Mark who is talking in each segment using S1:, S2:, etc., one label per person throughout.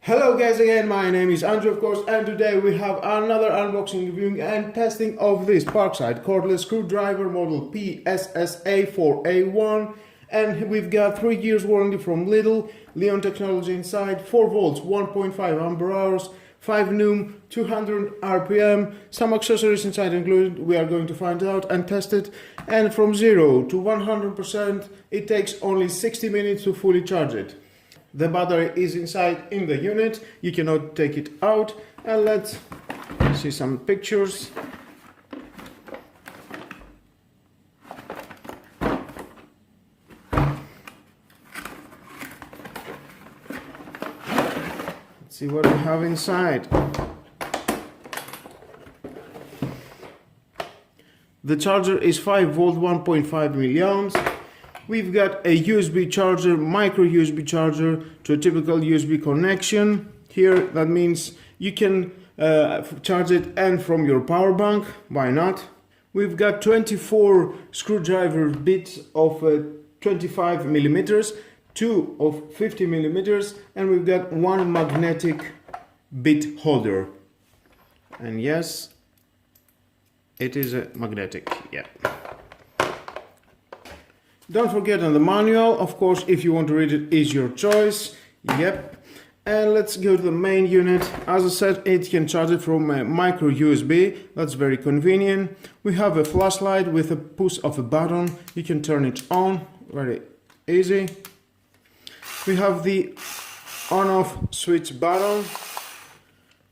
S1: Hello guys again, my name is Andrew of course, and today we have another unboxing, reviewing and testing of this Parkside cordless screwdriver model PSSA 4A1, and we've got 3 years warranty from Lidl, Leon technology inside, 4 volts, 1.5 ampere hours, 5 NUM, 200 RPM, some accessories inside included. We are going to find out and test it, and from 0 to 100% it takes only 60 minutes to fully charge it. The battery is inside in the unit, you cannot take it out, and let's see some pictures. Let's see what we have inside. The charger is 5 volt 1.5 milliamps. We've got a USB charger, micro USB charger to a typical USB connection. Here that means you can charge it and from your power bank, why not? We've got 24 screwdriver bits of 25 millimeters, 2 of 50 millimeters, and we've got 1 magnetic bit holder. And yes, it is a magnetic, yeah. Don't forget on the manual, of course, if you want to read it, is your choice. Yep. And let's go to the main unit. As I said, it can charge it from a micro USB. That's very convenient. We have a flashlight with a push of a button. You can turn it on, very easy. We have the on-off switch button.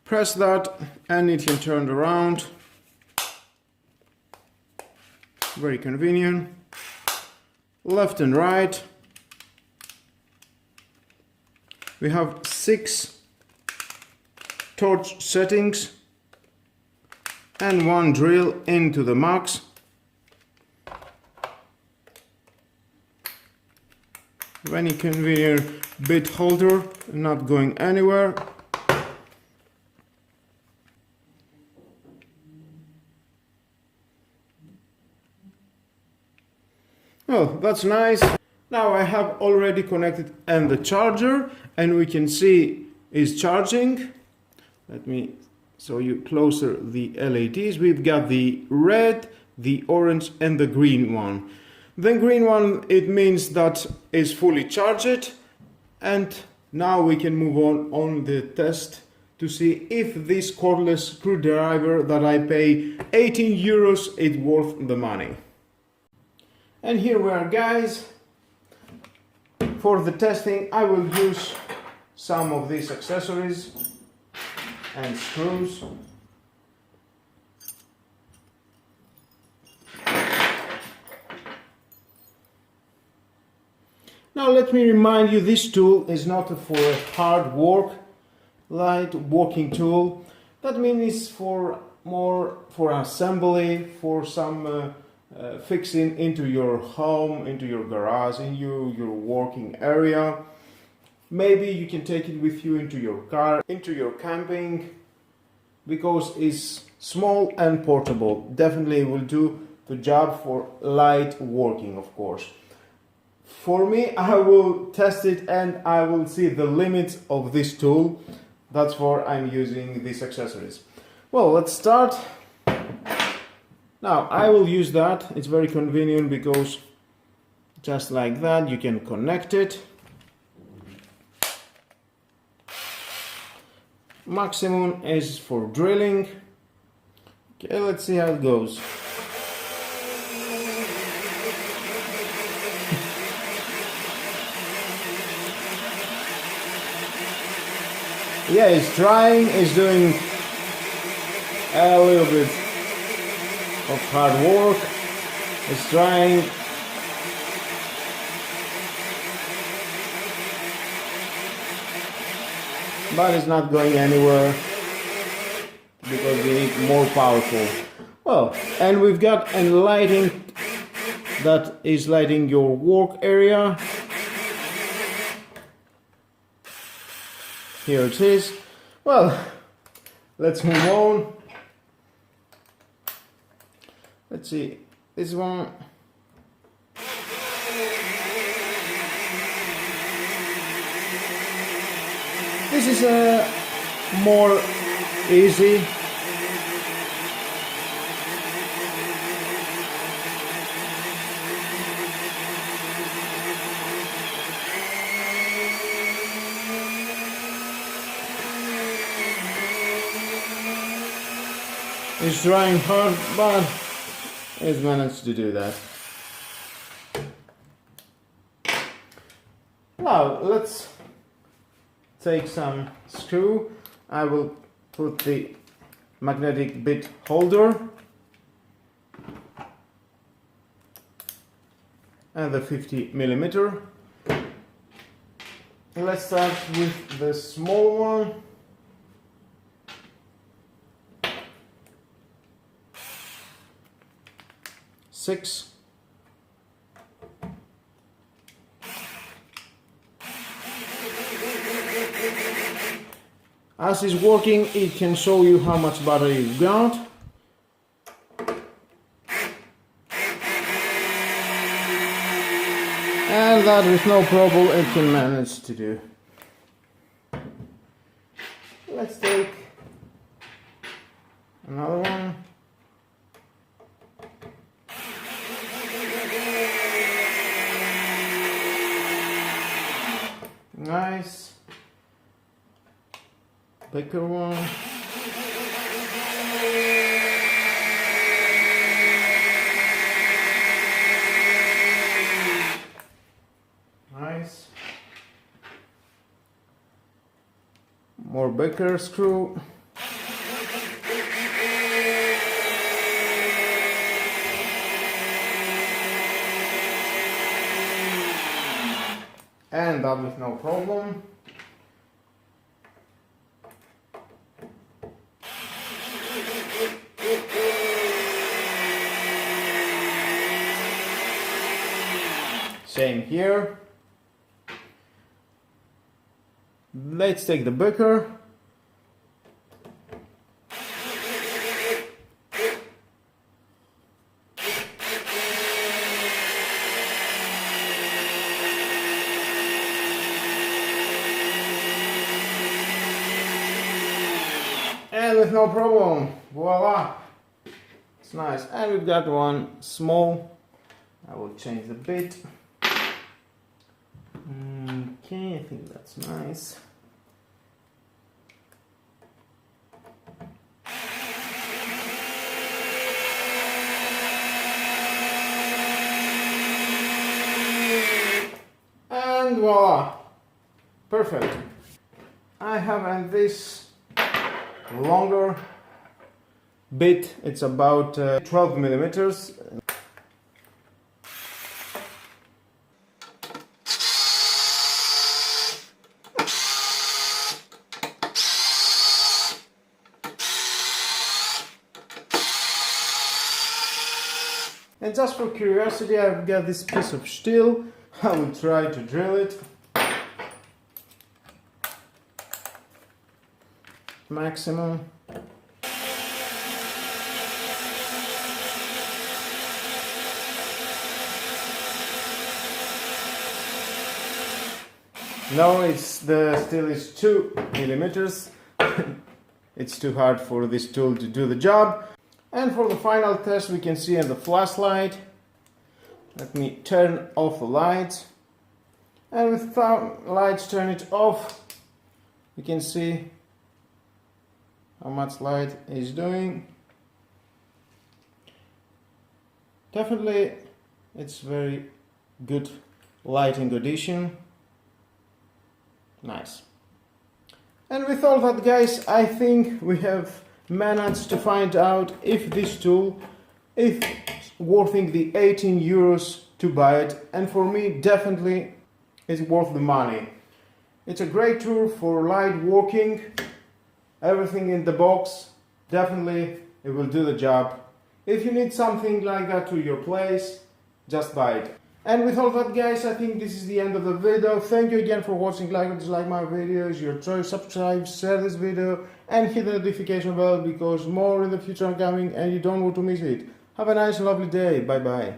S1: Press that and it can turn around. Very convenient. Left and right. We have 6 torch settings and 1 drill into the max. Very convenient bit holder, not going anywhere. Well, that's nice. Now I have already connected and the charger, and we can see it's charging. Let me show you closer the LEDs. We've got the red, the orange and the green one. The green one, it means that it's fully charged, and now we can move on the test to see if this cordless screwdriver that I pay 18 euros is worth the money. And here we are, guys. For the testing I will use some of these accessories and screws. Now let me remind you, this tool is not for hard work, light working tool. That means it's for more for assembly, for some fixing into your home, into your garage, in your working area. Maybe you can take it with you into your car, into your camping, because it's small and portable. Definitely will do the job for light working, of course. For me, I will test it and I will see the limits of this tool. That's why I'm using these accessories. Well, let's start. Now I will use that. It's very convenient because just like that you can connect it. Maximum is for drilling. Okay, let's see how it goes. Yeah, it's trying, it's doing a little bit of hard work. It's trying. But it's not going anywhere because we need more powerful. Well, and we've got a lighting that is lighting your work area. Here it is. Well, let's move on. Let's see, this one. This is more easy. It's trying hard, but it's managed to do that. Now let's take some screw. I will put the magnetic bit holder and the 50mm. Let's start with the small one. Six. As it's working, it can show you how much battery you've got. And that with no problem it can manage to do. Let's take another one. Nice. Bigger one. Nice. More bigger screw. And that with no problem. Same here. Let's take the beaker. And with no problem, voila, it's nice. And we've got one small. I will change the bit. Okay, I think that's nice. And voila, perfect. I have this longer bit, it's about 12mm. And just for curiosity, I've got this piece of steel. I will try to drill it. Maximum. No, the steel is 2mm. It's too hard for this tool to do the job. And for the final test, we can see in the flashlight. Let me turn off the lights. And with the lights turn it off, you can see how much light is doing. Definitely, it's very good lighting addition. Nice. And with all that, guys, I think we have managed to find out if this tool is worth the 18 euros to buy it, and for me definitely it's worth the money. It's a great tool for light working, everything in the box, definitely it will do the job. If you need something like that to your place, just buy it. And with all that, guys, I think this is the end of the video. Thank you again for watching. Like or dislike my videos, your choice, subscribe, share this video and hit the notification bell because more in the future are coming and you don't want to miss it. Have a nice and lovely day. Bye bye.